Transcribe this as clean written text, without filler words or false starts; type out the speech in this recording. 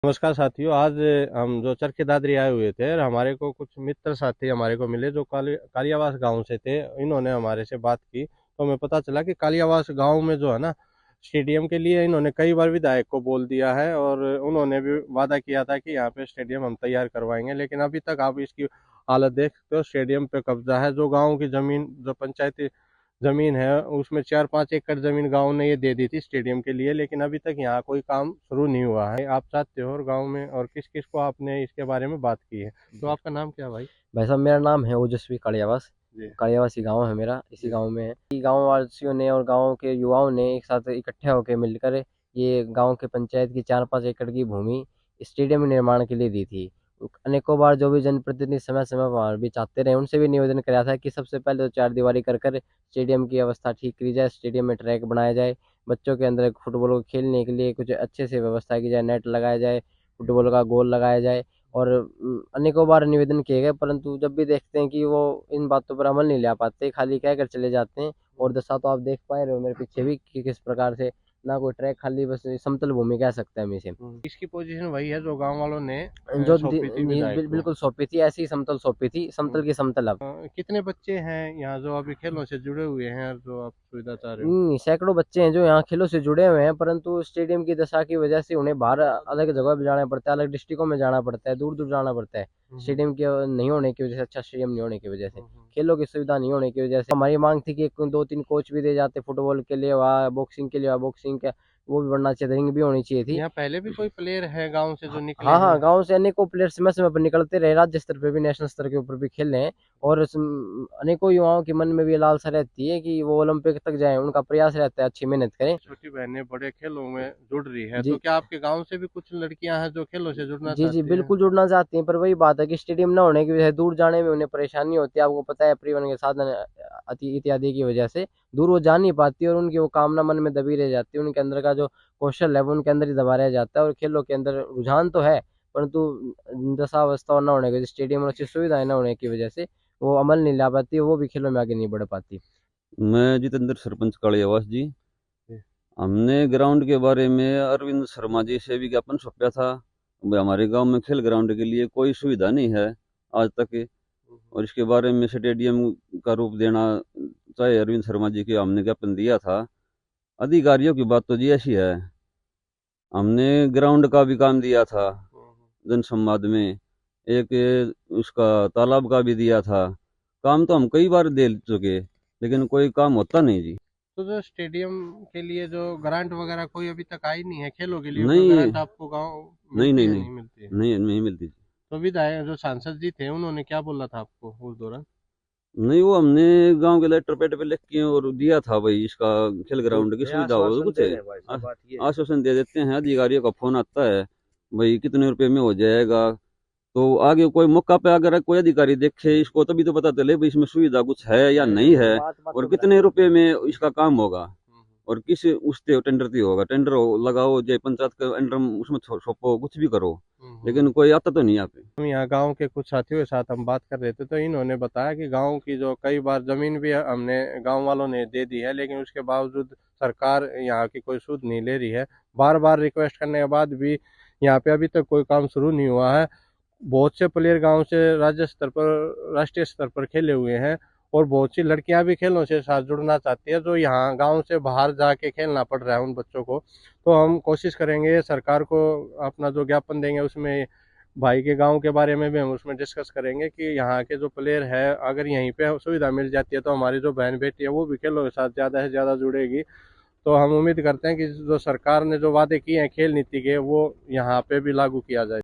नमस्कार साथियों। आज हम जो चरखी दादरी आए हुए थे और हमारे को कुछ मित्र साथी हमारे को मिले जो कालियावास गांव से थे। इन्होंने हमारे से बात की तो हमें पता चला कि कालियावास गांव में जो है ना, स्टेडियम के लिए इन्होंने कई बार विधायक को बोल दिया है और उन्होंने भी वादा किया था कि यहाँ पे स्टेडियम हम तैयार करवाएंगे, लेकिन अभी तक आप इसकी हालत देखते हो। स्टेडियम पे कब्जा है। जो गाँव की जमीन, जो पंचायती जमीन है, उसमें 4-5 एकड़ जमीन गांव ने ये दे दी थी स्टेडियम के लिए, लेकिन अभी तक यहाँ कोई काम शुरू नहीं हुआ है। आप चाहते हो और गांव में और किस किस को आपने इसके बारे में बात की है? तो आपका नाम क्या है भाई? भाई साहब, मेरा नाम है ओजस्वी कालियावास। जी। कालियावासी गांव है मेरा, इसी जी। गांव में है। गांव वासियों ने और गांव के युवाओं ने एक साथ इकट्ठे होकर मिलकर ये गांव के पंचायत की 4-5 एकड़ की भूमि स्टेडियम निर्माण के लिए दी थी। अनेकों बार जो भी जनप्रतिनिधि समय समय पर भी चाहते रहे, उनसे भी निवेदन कराया था कि सबसे पहले तो 4 दीवारी कर कर स्टेडियम की अवस्था ठीक करी जाए, स्टेडियम में ट्रैक बनाया जाए, बच्चों के अंदर फुटबॉल को खेलने के लिए कुछ अच्छे से व्यवस्था की जाए, नेट लगाया जाए, फुटबॉल का गोल लगाया जाए। और अनेकों बार निवेदन किए गए, परंतु जब भी देखते हैं कि वो इन बातों पर अमल नहीं ला पाते, खाली कहकर चले जाते हैं। और दशा तो आप देख पा रहे हो मेरे पीछे भी कि किस प्रकार से ना कोई ट्रैक, खाली बस समतल भूमि कह सकते हैं हम इसे। इसकी पोजीशन वही है जो गांव वालों ने जो सौंपी थी विधायक को। बिल्कुल सौंपी थी, ऐसी समतल सौंपी थी, समतल की समतल अब। कितने बच्चे हैं यहाँ जो अभी खेलों से जुड़े हुए हैं और जो आप सुविधा चाह रहे हो? सैकड़ों बच्चे हैं जो यहाँ खेलों से जुड़े हुए हैं, परंतु स्टेडियम की दशा की वजह से उन्हें बाहर अलग जगह भी जाना पड़ता है, अलग डिस्ट्रिक्टों में जाना पड़ता है, दूर दूर जाना पड़ता है। स्टेडियम के नहीं होने की वजह से, अच्छा स्टेडियम नहीं होने की वजह से, खेलों की सुविधा नहीं होने की वजह से हमारी मांग थी कि 2-3 कोच भी दे जाते, फुटबॉल के लिए वहाँ, बॉक्सिंग के लिए वहाँ, बॉक्सिंग का वो भी बनना चाहिए, रिंग भी होनी चाहिए थी। यहाँ पहले भी कोई प्लेयर है गांव से जो निकले हाँ हैं? हाँ, गांव से अनेकों प्लेयर समय समय पर निकलते रहे, राज्य स्तर पे भी, नेशनल स्तर के ऊपर भी खेल रहे हैं। और अनेकों युवाओं के मन में भी लालसा रहती है कि वो ओलंपिक तक जाएं, उनका प्रयास रहता है अच्छी मेहनत करें। छोटी बहनें बड़े खेलों में जुड़ रही है, तो जी क्या आपके गांव से भी कुछ लड़कियां हैं जो खेलों से जुड़ना जी जी, चाहती हैं? बिल्कुल जुड़ना चाहती हैं, पर वही बात है कि स्टेडियम ना होने की वजह से दूर जाने में उन्हें परेशानी होती है। आपको पता है, परिवहन के साधन इत्यादि की वजह से दूर वो जा नहीं पाती, और उनकी वो कामना मन में दबी रह जाती है। उनके अंदर का जो कौशल है वो उनके अंदर ही दबा रह जाता है, और खेलों के अंदर रुझान तो है, परंतु दशावस्था न होने की वजह से, स्टेडियम और अच्छी सुविधाएं न होने की वजह से वो अमल नहीं ला पाती, वो भी खेलों में आगे नहीं बढ़ पाती। मैं जितेंद्र, सरपंच कालियावास जी। जी। हमने ग्राउंड के बारे में अरविंद शर्मा जी से विज्ञापन सौंपा था। हमारे गांव में खेल ग्राउंड के लिए कोई सुविधा नहीं है आज तक, और इसके बारे में स्टेडियम का रूप देना चाहे अरविंद शर्मा जी के हमने ज्ञापन दिया था। अधिकारियों की बात तो जी ऐसी है, हमने ग्राउंड का भी काम दिया था, जन संवाद में एक उसका तालाब का भी दिया था। काम तो हम कई बार दे चुके, लेकिन कोई काम होता नहीं जी। तो जो स्टेडियम के लिए जो ग्रांट वगैरह कोई अभी तक आई नहीं है, खेलों के लिए कोई नहीं ग्रांट आपको गांव नहीं मिलती नहीं है नहीं नहीं मिलती है? नहीं नहीं मिलती जी। तो विधायक जो सांसद जी थे उन्होंने क्या बोला था आपको उस दौरान? नहीं, वो हमने गांव के लेटर पैड पे लिख के और दिया था भाई, इसका खेल ग्राउंड की सुविधा हो तो कुछ आश्वासन दे देते हैं। अधिकारियों का फोन आता है, भाई कितने रुपए में हो जाएगा, तो आगे कोई मौका पे अगर कोई अधिकारी देखे इसको तभी तो पता चले भाई इसमें सुविधा कुछ है या नहीं है, और कितने रुपए में इसका काम होगा, और किस उससे टेंडर से होगा। टेंडर लगाओ जय पंचायत के अंडर उसमें सौंपो, कुछ भी करो, लेकिन कोई आता तो नहीं यहाँ पे। हम यहाँ गांव के कुछ साथियों के साथ हम बात कर रहे थे तो इन्होंने बताया कि गांव की जो कई बार जमीन भी हमने गांव वालों ने दे दी है, लेकिन उसके बावजूद सरकार यहाँ की कोई सुध नहीं ले रही है। बार बार रिक्वेस्ट करने के बाद भी यहाँ पे अभी तक कोई काम शुरू नहीं हुआ है। बहुत से प्लेयर गांव से राज्य स्तर पर, राष्ट्रीय स्तर पर खेले हुए हैं और बहुत सी लड़कियां भी खेलों से साथ जुड़ना चाहती है, जो यहाँ गांव से बाहर जाके खेलना पड़ रहा है उन बच्चों को। तो हम कोशिश करेंगे सरकार को अपना जो ज्ञापन देंगे उसमें भाई के गांव के बारे में भी हम उसमें डिस्कस करेंगे कि यहाँ के जो प्लेयर है अगर यहीं पे सुविधा मिल जाती है तो हमारी जो बहन बेटी है वो भी खेलों के साथ ज़्यादा से ज़्यादा जुड़ेगी। तो हम उम्मीद करते हैं कि जो सरकार ने जो वादे किए हैं खेल नीति के, वो यहाँ पे भी लागू किया जाए।